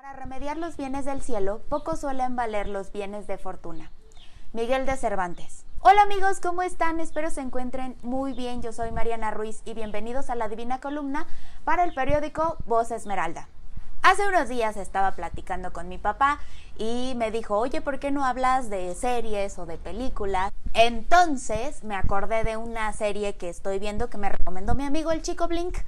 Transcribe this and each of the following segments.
Para remediar los bienes del cielo, poco suelen valer los bienes de fortuna. Miguel de Cervantes. Hola amigos, ¿cómo están? Espero se encuentren muy bien. Yo soy Mariana Ruiz y bienvenidos a la divina columna para el periódico Voz Esmeralda. Hace unos días estaba platicando con mi papá y me dijo, oye, ¿por qué no hablas de series o de películas? Entonces me acordé de una serie que estoy viendo que me recomendó mi amigo el Chico Blink.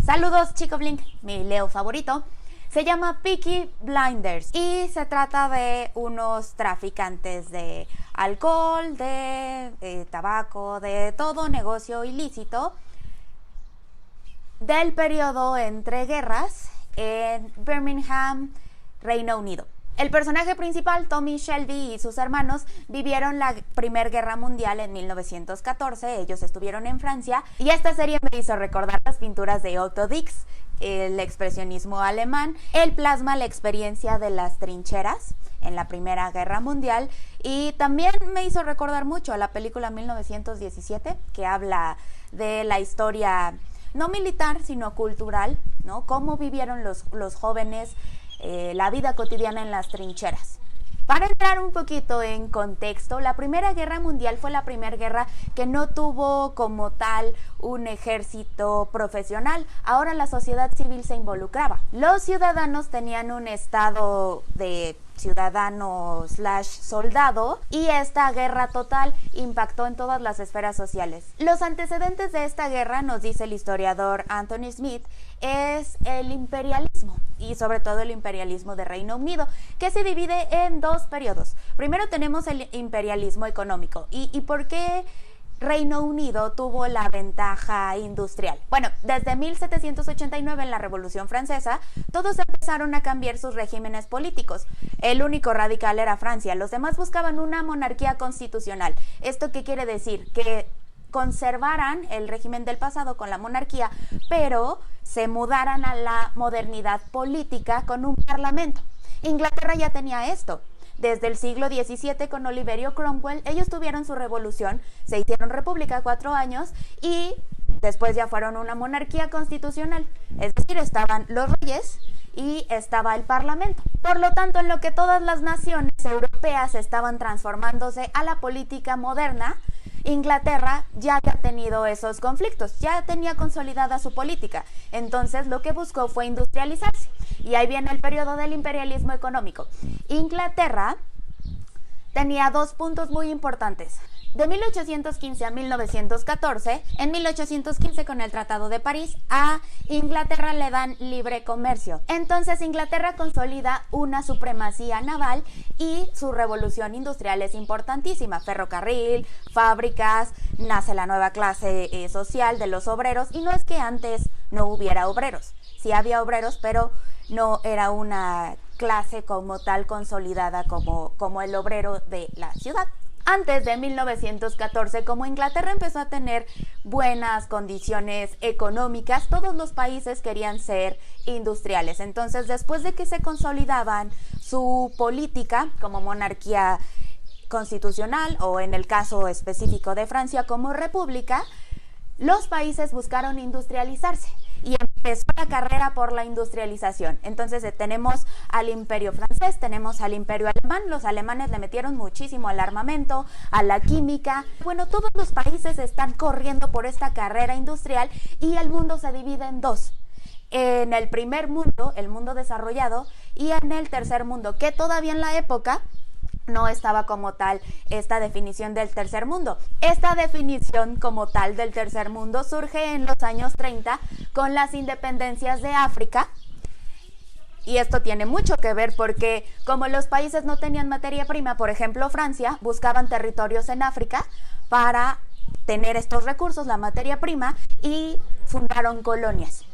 Saludos Chico Blink, mi Leo favorito. Se llama Peaky Blinders y se trata de unos traficantes de alcohol, de tabaco, de todo negocio ilícito del periodo entre guerras en Birmingham, Reino Unido. El personaje principal, Tommy Shelby, y sus hermanos vivieron la Primera Guerra Mundial en 1914. Ellos estuvieron en Francia y esta serie me hizo recordar las pinturas de Otto Dix, el expresionismo alemán. Él plasma la experiencia de las trincheras en la Primera Guerra Mundial y también me hizo recordar mucho a la película 1917, que habla de la historia no militar, sino cultural, ¿no? Cómo vivieron los jóvenes la vida cotidiana en las trincheras. Para entrar un poquito en contexto, la Primera Guerra Mundial fue la primera guerra que no tuvo como tal un ejército profesional. Ahora la sociedad civil se involucraba. Los ciudadanos tenían un estado de ciudadano/soldado y esta guerra total impactó en todas las esferas sociales. Los antecedentes de esta guerra, nos dice el historiador Anthony Smith, es el imperialismo y sobre todo el imperialismo de Reino Unido, que se divide en dos periodos. Primero tenemos el imperialismo económico. ¿Y por qué Reino Unido tuvo la ventaja industrial? Bueno, desde 1789 en la Revolución Francesa, todos empezaron a cambiar sus regímenes políticos. El único radical era Francia, los demás buscaban una monarquía constitucional. ¿Esto qué quiere decir? Que conservaran el régimen del pasado con la monarquía, pero se mudaran a la modernidad política con un parlamento. Inglaterra ya tenía esto. Desde el siglo XVII con Oliverio Cromwell, ellos tuvieron su revolución, se hicieron república 4 años y después ya fueron una monarquía constitucional. Es decir, estaban los reyes y estaba el parlamento. Por lo tanto, en lo que todas las naciones europeas estaban transformándose a la política moderna, Inglaterra ya había tenido esos conflictos, ya tenía consolidada su política. Entonces lo que buscó fue industrializarse. Y ahí viene el periodo del imperialismo económico. Inglaterra tenía dos puntos muy importantes. De 1815 a 1914, en 1815 con el Tratado de París, a Inglaterra le dan libre comercio. Entonces Inglaterra consolida una supremacía naval y su revolución industrial es importantísima. Ferrocarril, fábricas, nace la nueva clase social de los obreros y no es que antes no hubiera obreros. Sí había obreros, pero no era una clase como tal consolidada como el obrero de la ciudad. Antes de 1914, como Inglaterra empezó a tener buenas condiciones económicas, todos los países querían ser industriales. Entonces, después de que se consolidaban su política como monarquía constitucional o en el caso específico de Francia como república, los países buscaron industrializarse. Y empezó la carrera por la industrialización. Entonces tenemos al imperio francés, tenemos al imperio alemán. Los alemanes le metieron muchísimo al armamento, a la química. Bueno, todos los países están corriendo por esta carrera industrial y el mundo se divide en dos. En el primer mundo, el mundo desarrollado, y en el tercer mundo, que todavía en la época no estaba como tal esta definición del tercer mundo. Esta definición como tal del tercer mundo surge en los años 30 con las independencias de África. Y esto tiene mucho que ver porque como los países no tenían materia prima, por ejemplo Francia, buscaban territorios en África para tener estos recursos, la materia prima, y fundaron colonias.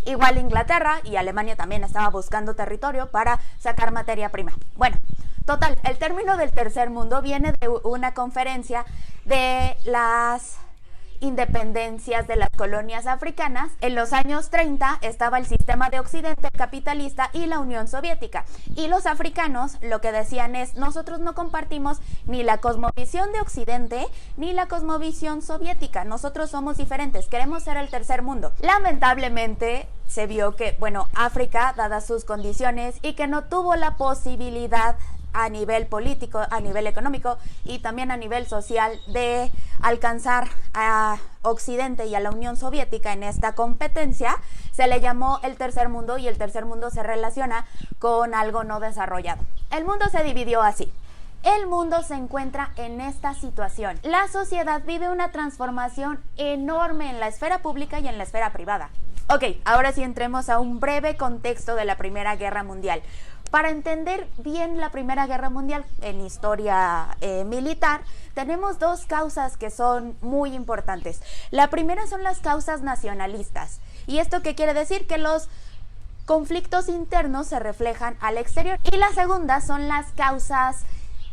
Igual Inglaterra y Alemania también estaba buscando territorio para sacar materia prima. Bueno, total, el término del tercer mundo viene de una conferencia de las independencias de las colonias africanas. En los años 30 estaba el sistema de Occidente capitalista y la Unión Soviética. Y los africanos lo que decían es, nosotros no compartimos ni la cosmovisión de Occidente ni la cosmovisión soviética. Nosotros somos diferentes, queremos ser el tercer mundo. Lamentablemente se vio que, bueno, África, dadas sus condiciones y que no tuvo la posibilidad a nivel político, a nivel económico y también a nivel social de alcanzar a Occidente y a la Unión Soviética en esta competencia, se le llamó el tercer mundo, y el tercer mundo se relaciona con algo no desarrollado. El mundo se dividió así. El mundo se encuentra en esta situación. La sociedad vive una transformación enorme en la esfera pública y en la esfera privada. Ok, ahora sí entremos a un breve contexto de la Primera Guerra Mundial. Para entender bien la Primera Guerra Mundial en historia militar, tenemos dos causas que son muy importantes. La primera son las causas nacionalistas. ¿Y esto qué quiere decir? Que los conflictos internos se reflejan al exterior. Y la segunda son las causas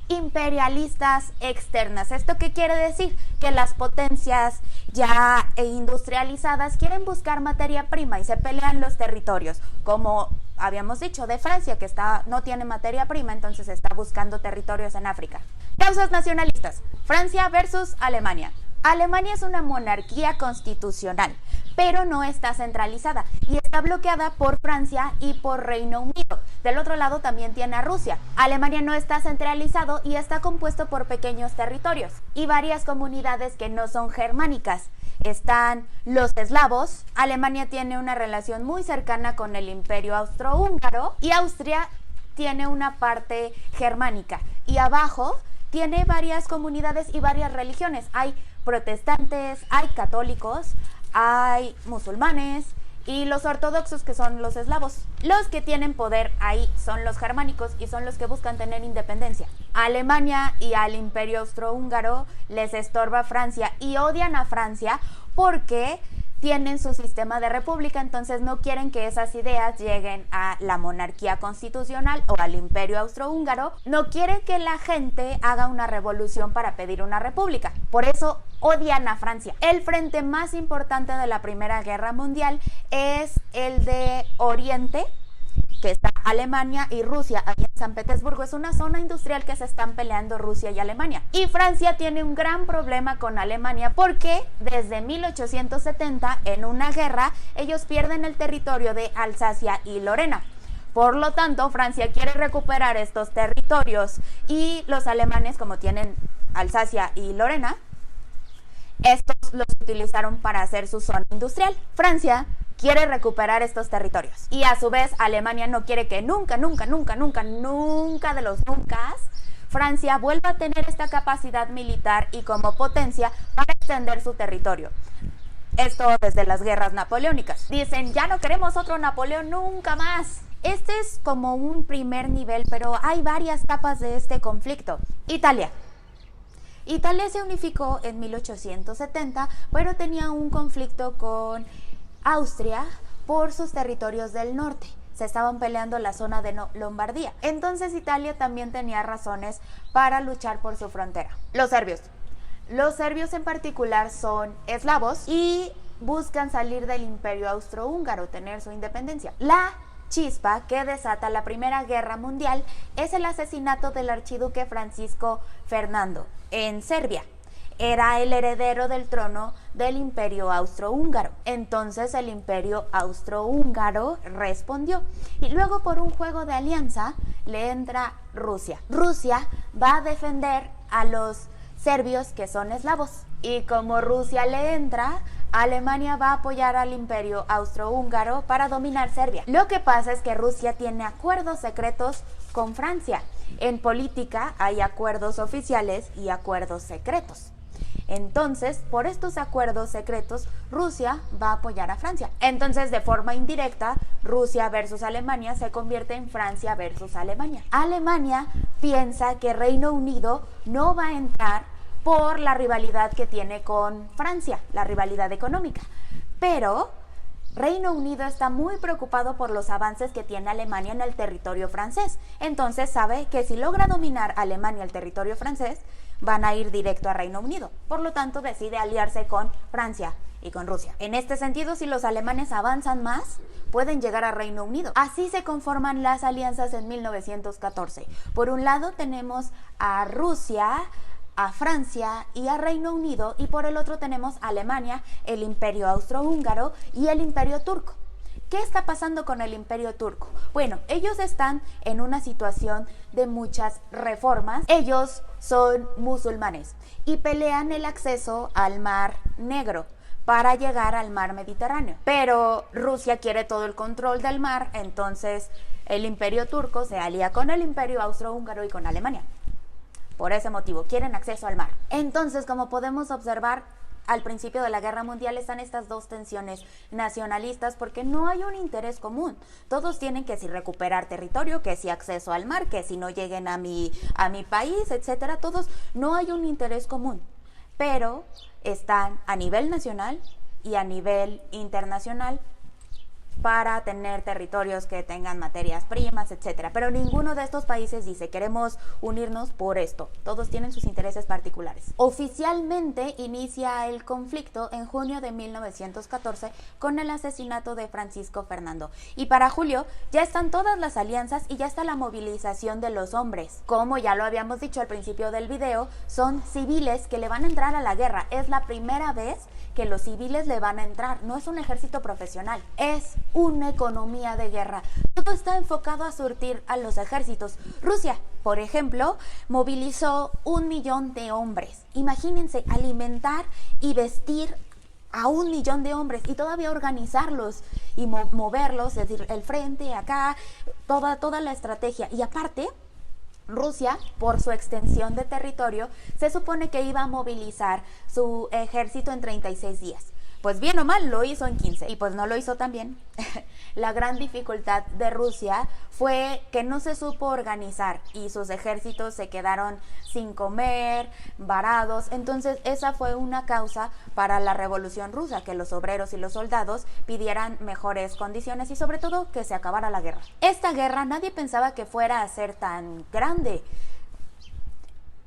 imperialistas externas. ¿Esto qué quiere decir? Que las potencias ya industrializadas quieren buscar materia prima y se pelean los territorios, como habíamos dicho de Francia, que no tiene materia prima, entonces está buscando territorios en África. Causas nacionalistas: Francia versus Alemania. Alemania es una monarquía constitucional, pero no está centralizada y está bloqueada por Francia y por Reino Unido. Del otro lado también tiene a Rusia. Alemania no está centralizado y está compuesto por pequeños territorios y varias comunidades que no son germánicas. Están los eslavos. Alemania tiene una relación muy cercana con el Imperio Austrohúngaro y Austria tiene una parte germánica. Y abajo tiene varias comunidades y varias religiones. Hay protestantes, hay católicos, hay musulmanes y los ortodoxos, que son los eslavos. Los que tienen poder ahí son los germánicos y son los que buscan tener independencia. A Alemania y al Imperio Austrohúngaro les estorba Francia y odian a Francia porque tienen su sistema de república, entonces no quieren que esas ideas lleguen a la monarquía constitucional o al Imperio Austrohúngaro. No quieren que la gente haga una revolución para pedir una república. Por eso odian a Francia. El frente más importante de la Primera Guerra Mundial es el de Oriente, que está Alemania y Rusia. Aquí en San Petersburgo es una zona industrial que se están peleando Rusia y Alemania. Y Francia tiene un gran problema con Alemania porque desde 1870, en una guerra, ellos pierden el territorio de Alsacia y Lorena. Por lo tanto, Francia quiere recuperar estos territorios y los alemanes, como tienen Alsacia y Lorena, estos los utilizaron para hacer su zona industrial. Francia quiere recuperar estos territorios y a su vez Alemania no quiere que nunca de los nunca Francia vuelva a tener esta capacidad militar y como potencia para extender su territorio. Esto desde las guerras napoleónicas. Dicen, ya no queremos otro Napoleón nunca más. Este es como un primer nivel, pero hay varias capas de este conflicto. Italia se unificó en 1870, pero tenía un conflicto con Austria por sus territorios del norte. Se estaban peleando la zona de Lombardía. Entonces Italia también tenía razones para luchar por su frontera. Los serbios en particular son eslavos y buscan salir del Imperio Austrohúngaro, tener su independencia. La chispa que desata la Primera Guerra Mundial es el asesinato del archiduque Francisco Fernando en Serbia. Era el heredero del trono del Imperio Austrohúngaro. Entonces el Imperio Austrohúngaro respondió. Y luego, por un juego de alianza, le entra Rusia. Rusia va a defender a los serbios, que son eslavos. Y como Rusia le entra, Alemania va a apoyar al Imperio Austrohúngaro para dominar Serbia. Lo que pasa es que Rusia tiene acuerdos secretos con Francia. En política hay acuerdos oficiales y acuerdos secretos. Entonces, por estos acuerdos secretos, Rusia va a apoyar a Francia. Entonces, de forma indirecta, Rusia versus Alemania se convierte en Francia versus Alemania. Alemania piensa que Reino Unido no va a entrar por la rivalidad que tiene con Francia, la rivalidad económica. Pero Reino Unido está muy preocupado por los avances que tiene Alemania en el territorio francés. Entonces sabe que si logra dominar Alemania el territorio francés, van a ir directo a Reino Unido. Por lo tanto, decide aliarse con Francia y con Rusia. En este sentido, si los alemanes avanzan más, pueden llegar a Reino Unido. Así se conforman las alianzas en 1914. Por un lado tenemos a Rusia, a Francia y a Reino Unido, y por el otro tenemos a Alemania, el Imperio Austrohúngaro y el Imperio Turco. ¿Qué está pasando con el Imperio Turco? Bueno, ellos están en una situación de muchas reformas. Ellos son musulmanes y pelean el acceso al Mar Negro para llegar al mar Mediterráneo. Pero Rusia quiere todo el control del mar, entonces el Imperio Turco se alía con el Imperio Austrohúngaro y con Alemania. Por ese motivo, quieren acceso al mar. Entonces, como podemos observar, al principio de la Guerra Mundial están estas dos tensiones nacionalistas porque no hay un interés común. Todos tienen que si recuperar territorio, que si acceso al mar, que si no lleguen a mi país, etcétera. Todos, no hay un interés común, pero están a nivel nacional y a nivel internacional para tener territorios que tengan materias primas, etcétera. Pero ninguno de estos países dice queremos unirnos por esto. Todos tienen sus intereses particulares. Oficialmente inicia el conflicto en junio de 1914 con el asesinato de Francisco Fernando. Y para julio ya están todas las alianzas y ya está la movilización de los hombres. Como ya lo habíamos dicho al principio del video, son civiles que le van a entrar a la guerra. Es la primera vez que los civiles le van a entrar. No es un ejército profesional, es una economía de guerra. Todo está enfocado a surtir a los ejércitos. Rusia, por ejemplo, movilizó 1 millón de hombres. Imagínense, alimentar y vestir a 1 millón de hombres y todavía organizarlos y moverlos, es decir, el frente, acá, toda la estrategia. Y aparte, Rusia, por su extensión de territorio, se supone que iba a movilizar su ejército en 36 días. Pues bien o mal, lo hizo en 15 y pues no lo hizo tan bien. La gran dificultad de Rusia fue que no se supo organizar y sus ejércitos se quedaron sin comer, varados. Entonces esa fue una causa para la Revolución Rusa, que los obreros y los soldados pidieran mejores condiciones y sobre todo que se acabara la guerra. Esta guerra nadie pensaba que fuera a ser tan grande.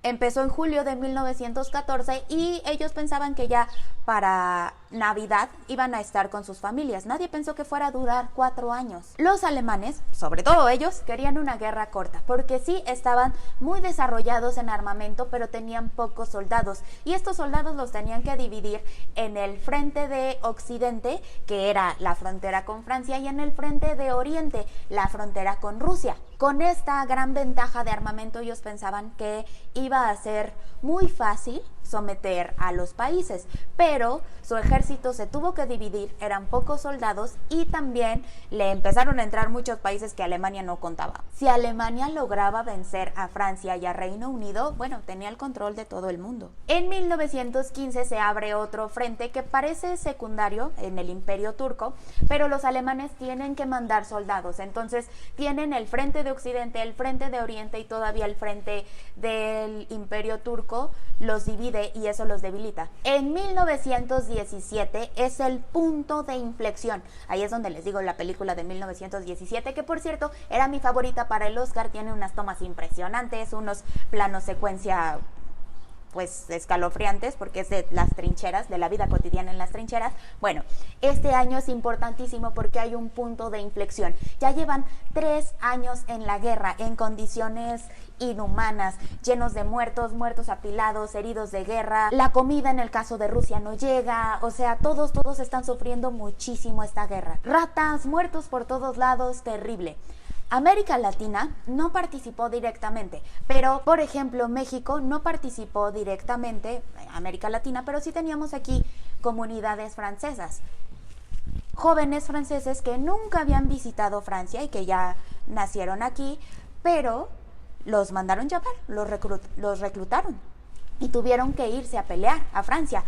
Empezó en julio de 1914 y ellos pensaban que ya para Navidad iban a estar con sus familias. Nadie pensó que fuera a durar 4 años. Los alemanes, sobre todo ellos, querían una guerra corta porque sí estaban muy desarrollados en armamento, pero tenían pocos soldados. Y estos soldados los tenían que dividir en el frente de Occidente, que era la frontera con Francia, y en el frente de Oriente, la frontera con Rusia. Con esta gran ventaja de armamento, ellos pensaban que iba a ser muy fácil someter a los países, pero su ejército se tuvo que dividir, eran pocos soldados y también le empezaron a entrar muchos países que Alemania no contaba. Si Alemania lograba vencer a Francia y a Reino Unido, bueno, tenía el control de todo el mundo. En 1915 se abre otro frente que parece secundario en el Imperio Turco, pero los alemanes tienen que mandar soldados, entonces tienen el frente de Occidente, el frente de Oriente y todavía el frente del Imperio Turco, los divide y eso los debilita. En 1917 es el punto de inflexión. Ahí es donde les digo la película de 1917, que por cierto era mi favorita para el Oscar. Tiene unas tomas impresionantes, unos planos secuencia pues escalofriantes porque es de las trincheras, de la vida cotidiana en las trincheras. Bueno, este año es importantísimo porque hay un punto de inflexión. Ya llevan 3 años en la guerra, en condiciones inhumanas, llenos de muertos apilados, heridos de guerra. La comida en el caso de Rusia no llega, o sea, todos están sufriendo muchísimo esta guerra. Ratas, muertos por todos lados, terrible. América Latina no participó directamente, pero por ejemplo México no participó directamente, América Latina, pero sí teníamos aquí comunidades francesas, jóvenes franceses que nunca habían visitado Francia y que ya nacieron aquí, pero los mandaron llamar, los reclutaron y tuvieron que irse a pelear a Francia.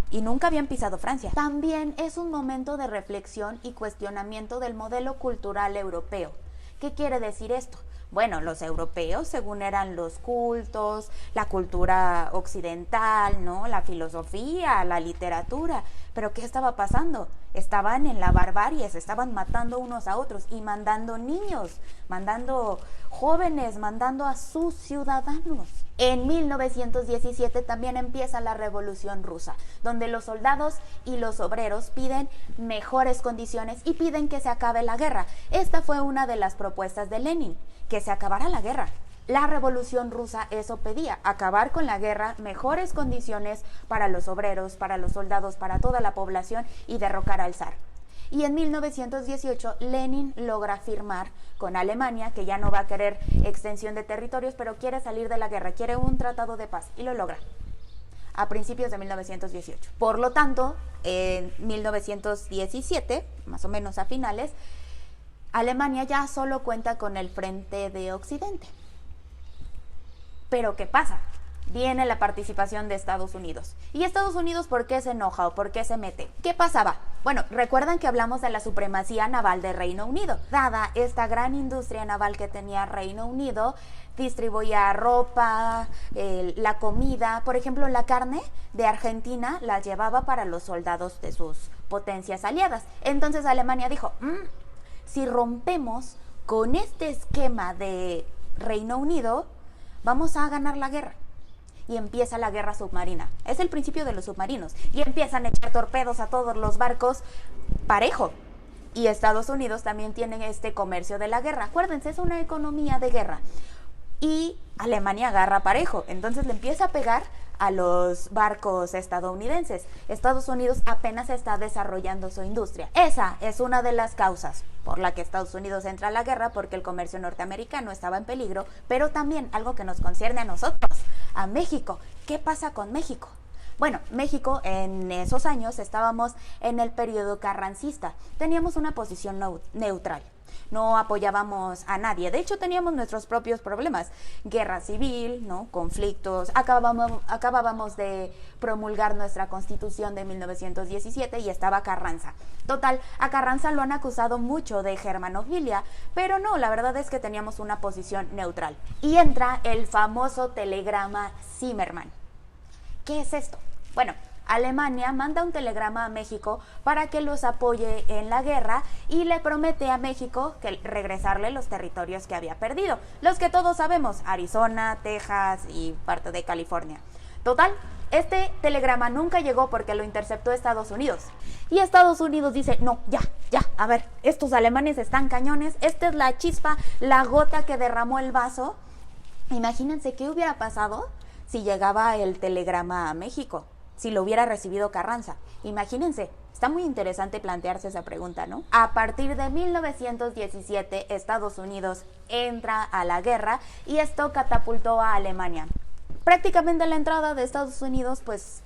Y nunca habían pisado Francia. También es un momento de reflexión y cuestionamiento del modelo cultural europeo. ¿Qué quiere decir esto? Bueno, los europeos, según eran los cultos, la cultura occidental, ¿no? La filosofía, la literatura. ¿Pero qué estaba pasando? Estaban en la barbarie, se estaban matando unos a otros y mandando niños, mandando jóvenes, mandando a sus ciudadanos. En 1917 también empieza la Revolución Rusa, donde los soldados y los obreros piden mejores condiciones y piden que se acabe la guerra. Esta fue una de las propuestas de Lenin, que se acabara la guerra. La Revolución Rusa eso pedía, acabar con la guerra, mejores condiciones para los obreros, para los soldados, para toda la población y derrocar al zar. y en 1918 Lenin logra firmar con Alemania, que ya no va a querer extensión de territorios, pero quiere salir de la guerra, quiere un tratado de paz, y lo logra a principios de 1918. Por lo tanto, en 1917, más o menos a finales, Alemania ya solo cuenta con el frente de Occidente. Pero ¿qué pasa? Viene la participación de Estados Unidos. ¿Y Estados Unidos por qué se enoja o por qué se mete? ¿Qué pasaba? Bueno, recuerdan que hablamos de la supremacía naval de Reino Unido. Dada esta gran industria naval que tenía Reino Unido, distribuía ropa, la comida, por ejemplo, la carne de Argentina la llevaba para los soldados de sus potencias aliadas. Entonces Alemania dijo, si rompemos con este esquema de Reino Unido, vamos a ganar la guerra. Y empieza la guerra submarina. Es el principio de los submarinos. Y empiezan a echar torpedos a todos los barcos parejo. Y Estados Unidos también tiene este comercio de la guerra. Acuérdense, es una economía de guerra. Y Alemania agarra parejo. Entonces le empieza a pegar a los barcos estadounidenses. Estados Unidos apenas está desarrollando su industria. Esa es una de las causas por la que Estados Unidos entra a la guerra, porque el comercio norteamericano estaba en peligro, pero también algo que nos concierne a nosotros, a México. ¿Qué pasa con México? Bueno, México en esos años estábamos en el periodo carrancista. Teníamos una posición neutral. No apoyábamos a nadie. De hecho, teníamos nuestros propios problemas. Guerra civil, ¿no? Conflictos. Acabábamos de promulgar nuestra Constitución de 1917 y estaba Carranza. Total, a Carranza lo han acusado mucho de germanofilia, pero no, la verdad es que teníamos una posición neutral. Y entra el famoso telegrama Zimmermann. ¿Qué es esto? Bueno, Alemania manda un telegrama a México para que los apoye en la guerra y le promete a México que regresarle los territorios que había perdido. Los que todos sabemos, Arizona, Texas y parte de California. Total, este telegrama nunca llegó porque lo interceptó Estados Unidos. Y Estados Unidos dice, no, ya, a ver, estos alemanes están cañones, esta es la chispa, la gota que derramó el vaso. Imagínense qué hubiera pasado si llegaba el telegrama a México, si lo hubiera recibido Carranza. Imagínense, está muy interesante plantearse esa pregunta, ¿no? A partir de 1917, Estados Unidos entra a la guerra y esto catapultó a Alemania. Prácticamente la entrada de Estados Unidos, pues,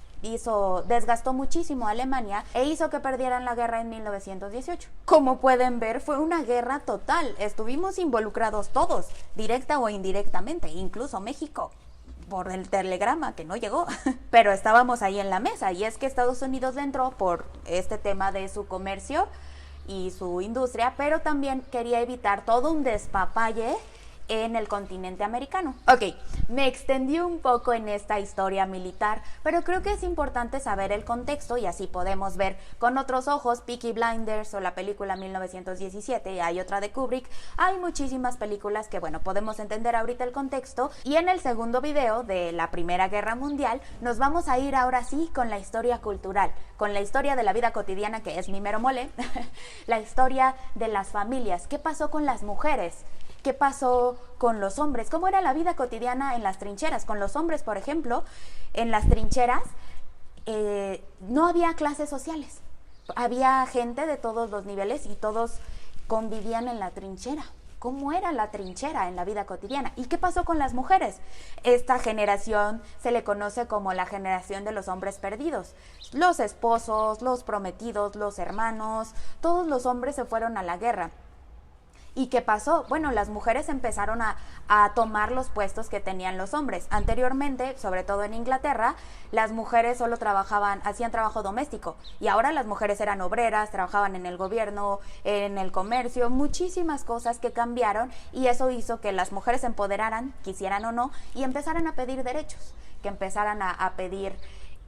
desgastó muchísimo a Alemania e hizo que perdieran la guerra en 1918. Como pueden ver, fue una guerra total. Estuvimos involucrados todos, directa o indirectamente, incluso México, por el telegrama que no llegó, pero estábamos ahí en la mesa. Y es que Estados Unidos entró por este tema de su comercio y su industria, pero también quería evitar todo un despapalle en el continente americano. Ok, me extendí un poco en esta historia militar, pero creo que es importante saber el contexto y así podemos ver con otros ojos Peaky Blinders o la película 1917, y hay otra de Kubrick. Hay muchísimas películas que, bueno, podemos entender ahorita el contexto. Y en el segundo video de la Primera Guerra Mundial nos vamos a ir ahora sí con la historia cultural, con la historia de la vida cotidiana, que es mi mero mole, la historia de las familias. ¿Qué pasó con las mujeres? ¿Qué pasó con los hombres? ¿Cómo era la vida cotidiana en las trincheras? Con los hombres, por ejemplo, en las trincheras no había clases sociales. Había gente de todos los niveles y todos convivían en la trinchera. ¿Cómo era la trinchera en la vida cotidiana? ¿Y qué pasó con las mujeres? Esta generación se le conoce como la generación de los hombres perdidos. Los esposos, los prometidos, los hermanos, todos los hombres se fueron a la guerra. ¿Y qué pasó? Bueno, las mujeres empezaron a tomar los puestos que tenían los hombres. Anteriormente, sobre todo en Inglaterra, las mujeres solo hacían trabajo doméstico. Y ahora las mujeres eran obreras, trabajaban en el gobierno, en el comercio, muchísimas cosas que cambiaron. Y eso hizo que las mujeres se empoderaran, quisieran o no, y empezaran a pedir derechos, que empezaran a pedir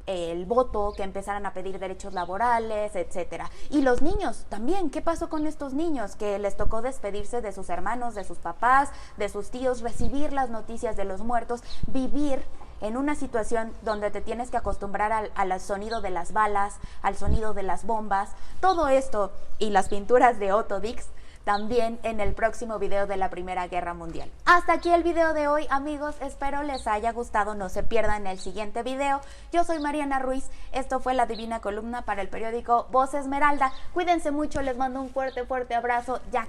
el voto, que empezaran a pedir derechos laborales, etcétera. Y los niños también, ¿qué pasó con estos niños? Que les tocó despedirse de sus hermanos, de sus papás, de sus tíos, recibir las noticias de los muertos, vivir en una situación donde te tienes que acostumbrar al sonido de las balas, al sonido de las bombas. Todo esto y las pinturas de Otto Dix también en el próximo video de la Primera Guerra Mundial. Hasta aquí el video de hoy, amigos, espero les haya gustado, no se pierdan el siguiente video. Yo soy Mariana Ruiz, esto fue La Divina Columna para el periódico Voz Esmeralda. Cuídense mucho, les mando un fuerte abrazo, ya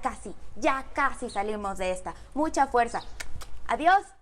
casi salimos de esta. Mucha fuerza. Adiós.